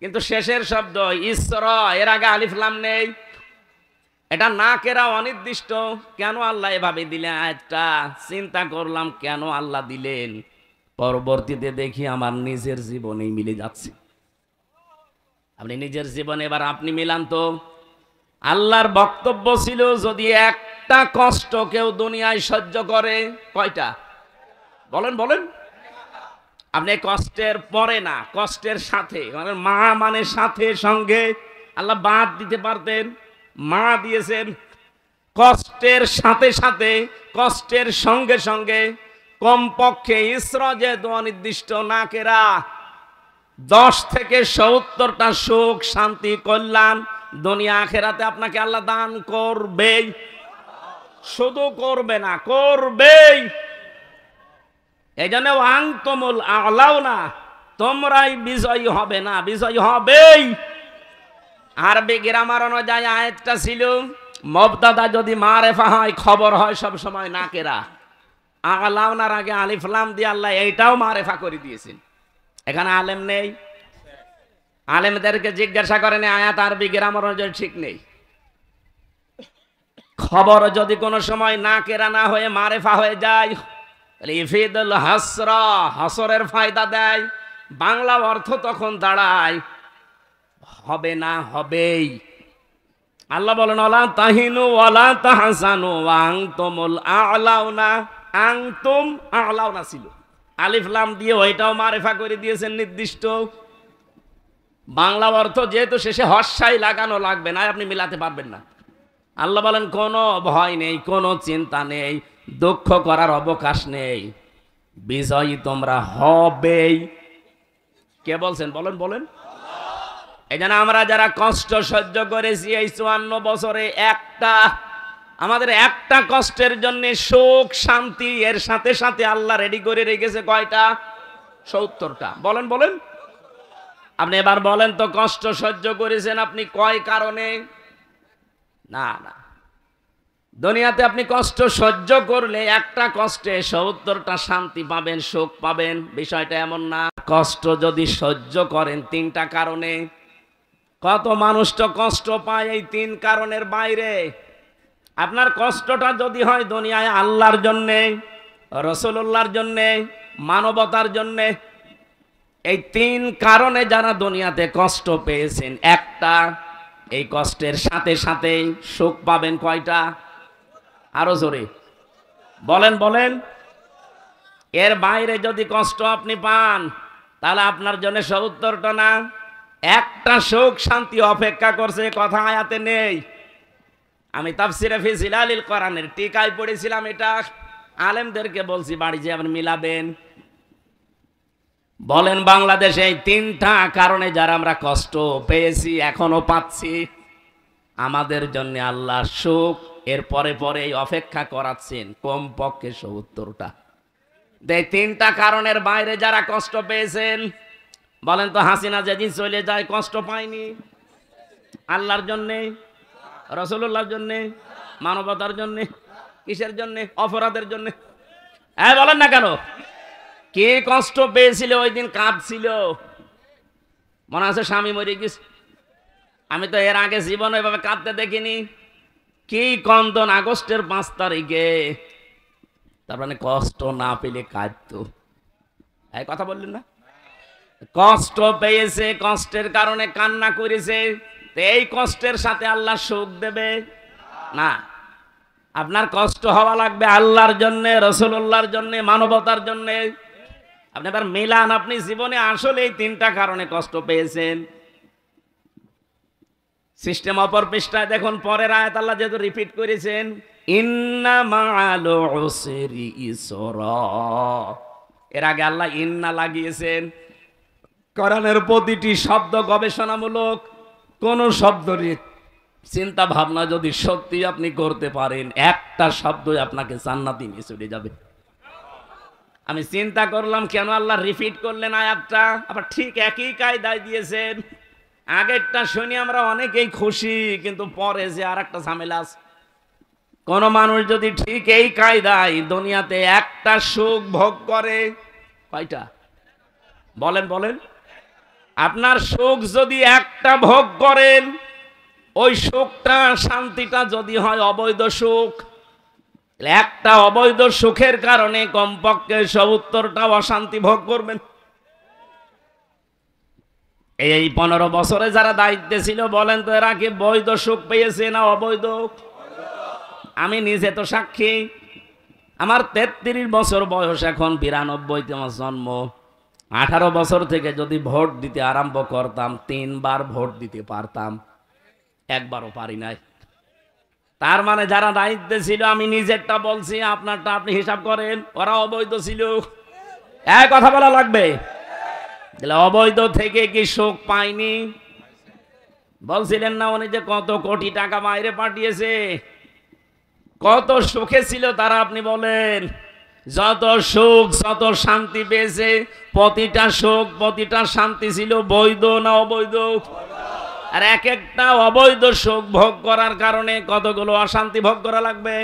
কিন্তু শেষের শব্দ ইসরা, এর আগে আলিফ লাম নেই। এটা না কেরা অনির্দিষ্ট। কেন আল্লাহ এভাবে দিলেন আয়াতটা? চিন্তা করলাম কেন আল্লাহ দিলেন। পরবর্তীতে দেখি আমার নিজের জীবনেই মিলে যাচ্ছে। আপনি নিজের জীবনে এবার আপনি মিলান তো। আল্লাহর বক্তব্য ছিল যদি একটা কষ্ট কেউ দুনিয়ায় সহ্য করে, কয়টা? বলেন বলেন। আপনি কষ্টের পরে না, কষ্টের সাথে, মানে মা মানে সাথে, সঙ্গে। আল্লাহ বাদ দিতে পারতেন, মা দিয়েছেন। কষ্টের সাথে সাথে, কষ্টের সঙ্গে সঙ্গে কমপক্ষে ইসরা যেহেতু অনির্দিষ্ট নাকেরা 10 থেকে 70টা সুখ শান্তি কল্যাণ দুনিয়া আখেরাতে আপনাকে আল্লাহ দান করবেই, শুধু করবে না, করবেই। এই জন্য আনতুমুল আ'লাউনা, তোমরাই বিজয়ী হবে না, বিজয়ী হবেই। আরবি গ্রামার অনুযায়ী আয়াতটা ছিল মুবতাদা যদি মারেফা হয়, খবর হয় সব সময় নাকেরা। আ'লাউনার আগে আলিফ লাম দিয়ে আল্লাহ এইটাও মারেফা করে দিয়েছেন। এখানে আলেম নেই, আলেমদেরকে জিজ্ঞাসা করেন আয়াত আরবি গ্রামার অনুযায়ী ঠিক নেই। খবর যদি কোনো সময় নাকেরা না হয়ে মারেফা হয়ে যায়, ইফিদুল হাসরা, হাসরের ফায়দা দেয়। বাংলা অর্থ তখন দাঁড়ায় হবে না, হবেই। আল্লাহ বলেন ওয়ালা তাহিনু ওয়ালা তাহজানু ওয়া আনতুমুল আ'লাউনা, আনতুম আ'লাউনা ছিল, আলিফ লাম দিয়ে ওইটাও মারেফা করে দিয়েছেন নির্দিষ্ট। বাংলা অর্থ যেহেতু শেষে হর্ষাই লাগানো লাগবে না, আপনি মিলাতে পারবেন না। আল্লাহ বলেন কোনো ভয় নেই, কোনো চিন্তা নেই, দুঃখ করার অবকাশ নেই, বিজয়ী তোমরা হবেই। কে বলছেন? বলেন বলেন। এই জন্য আমরা যারা কষ্ট সহ্য করেছি এই 54 বছরে, আমাদের একটা কষ্টের জন্য সুখ শান্তি এর সাথে সাথে আল্লাহ রেডি করে রেখেছে কয়টা? 70টা। বলেন বলেন। আপনি এবার বলেন তো, কষ্ট সহ্য করেছেন আপনি কয় কারণে? না না, দুনিয়াতে আপনি কষ্ট সহ্য করলে একটা কষ্টে 70টা শান্তি পাবেন, সুখ পাবেন, বিষয়টা এমন না। কষ্ট যদি সহ্য করেন 3টা কারণে, কত মানুষ তো কষ্ট পায় এই 3 কারণের বাইরে। আপনার কষ্টটা যদি হয় দুনিয়ায় আল্লাহর জন্যে, রাসূলুল্লাহর জন্যে, মানবতার জন্যে, এই 3 কারণে যারা দুনিয়াতে কষ্ট পেয়েছেন, একটা, এই কষ্টের সাথে সাথে সুখ পাবেন কয়টা? আরো জোরে বলেন বলেন। এর বাইরে যদি কষ্ট আপনি পান তাহলে আপনার জন্য 70টা না, একটা সুখ শান্তি অপেক্ষা করছে, কথা আয়াতে নেই। আমি তাফসিরে ফি জিলালিল কোরআনের টিকায় পড়েছিলাম, এটা আলেমদেরকে বলছি, বাড়ি যে আপনি মিলাবেন। বলেন বাংলাদেশে এই 3টা কারণে যারা আমরা কষ্ট পেয়েছি, এখনো পাচ্ছি, আমাদের জন্য আল্লাহ সুখ এর পরে পরে অপেক্ষা করাচ্ছেন কমপক্ষে 70টা। এই 3টা কারণের বাইরে যারা কষ্ট পেয়েছেন, বলেন তো হাসিনা যেদিন চলে যায় কষ্ট পায়নি? আল্লাহর জন্যে, রাসূলুল্লাহর জন্যে, মানবতার জন্যে, কিসের জন্যে? অপরাধের জন্যে। বলেন না কেন? কে কষ্ট পেয়েছিল ওই দিন? কাঁদছিল, মনে আছে স্বামী মরে গেছে। আমি তো এর আগে জীবনে এভাবে কাঁদতে দেখিনি। কি কন্দন আগস্টের 5 তারিখে, তার মানে কষ্ট না পেলে কাঁদতো। এই কথা বললেন না? কষ্ট পেয়েছে, কষ্টের কারণে কান্না করেছে, এই কষ্টের সাথে আল্লাহ সুখ দেবে না। আপনার কষ্ট হওয়া লাগবে আল্লাহর জন্যে, রাসূলুল্লাহর জন্যে, মানবতার জন্যে। আপনি এবার মিলান, আপনি জীবনে আসলে এই 3টা কারণে কষ্ট পেয়েছেন। সিস্টেম অপর পৃষ্ঠায় দেখুন, পরের আয়াত আল্লাহ যেহেতু রিপিট করেছেন, ইন্না মা'আল উসরি ইসরা। এর আগে আল্লাহ ইন্না লাগিয়েছেন। কোরআনের প্রতিটি শব্দ গবেষণামূলক। কোন শব্দের চিন্তা ভাবনা যদি সত্যি আপনি করতে পারেন, একটা শব্দই আপনাকে জান্নাতে নিয়ে চলে যাবে। আমি চিন্তা করলাম কেন আল্লাহ রিপিট করলেন আয়াতটা, আবার ঠিক একই কায়দায় দিয়েছেন। আগেরটা শুনি আমরা অনেকেই খুশি, কিন্তু পরে যে আর একটা ঝামেলা আছে। কোন মানুষ যদি ঠিক এই কায়দায় দুনিয়াতে একটা সুখ ভোগ করে, কয়টা? বলেন বলেন। আপনার সুখ যদি একটা ভোগ করেন, ওই সুখটা শান্তিটা যদি হয় অবৈধ সুখ, একটা অবৈধ সুখের কারণে কমপক্ষে 70টা অশান্তি ভোগ করবেন। এই 15 বছরে যারা দায়িত্বে ছিল, বলেন তো এরা কি বৈধ সুখ পেয়েছে না অবৈধ? আমি নিজে তো সাক্ষী। আমার 33 বছর বয়স, এখন 92-তে আমার জন্ম। 18 বছর থেকে যদি ভোট দিতে আরম্ভ করতাম, 3 বার ভোট দিতে পারতাম, একবারও পারি নাই। তার মানে যারা দায়িত্বে ছিল, আমি নিজেরটা বলছি, আপনারটা আপনি হিসাব করেন, ওরা অবৈধ ছিল। এক কথা বলা লাগবে, অবৈধ থেকে কি সুখ পায়নি? বলছিলেন না উনি যে কত কোটি টাকা বাইরে পাঠিয়েছে, কত সুখে ছিল তারা, আপনি বলেন। যত সুখ যত শান্তি পেয়েছে, প্রতিটা সুখ প্রতিটা শান্তি ছিল বৈধ না অবৈধ? আর এক একটা অবৈধ সুখ ভোগ করার কারণে কতগুলো অশান্তি ভোগ করা লাগবে।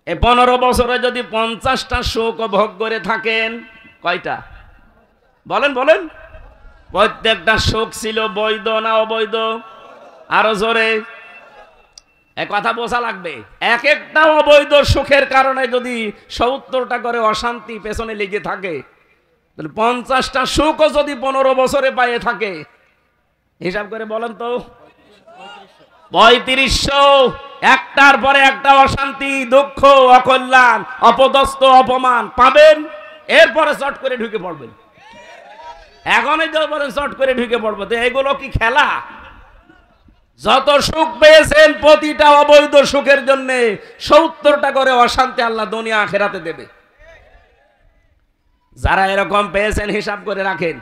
এই 15 বছরে যদি 50টা সুখ ভোগ করে থাকেন, কয়টা বলেন বলেন? প্রত্যেকটা সুখ ছিল বৈধ না অবৈধ? আরো জোরে এক কথা বোঝা লাগবে। এক একটা অবৈধ সুখের কারণে যদি 70টা করে অশান্তি পেছনে লেগে থাকে, তাহলে 50টা সুখও যদি 15 বছরে পায়ে থাকে, হিসাব করে বলেন তো, 3500। একটার পরে একটা অশান্তি, দুঃখ, অকল্যাণ, অপদস্থ, অপমান পাবেন, এরপরে চট করে ঢুকে পড়বেন। এখনই তো বলেন চট করে ঢুকে পড়বো, তো এগুলো কি খেলা? যত সুখ পেয়েছেন প্রতিটা অবৈধ সুখের জন্য 70টা করে অশান্তি আল্লাহ দুনিয়া আখিরাতে দেবে। যারা এরকম পেয়েছেন হিসাব করে রাখেন।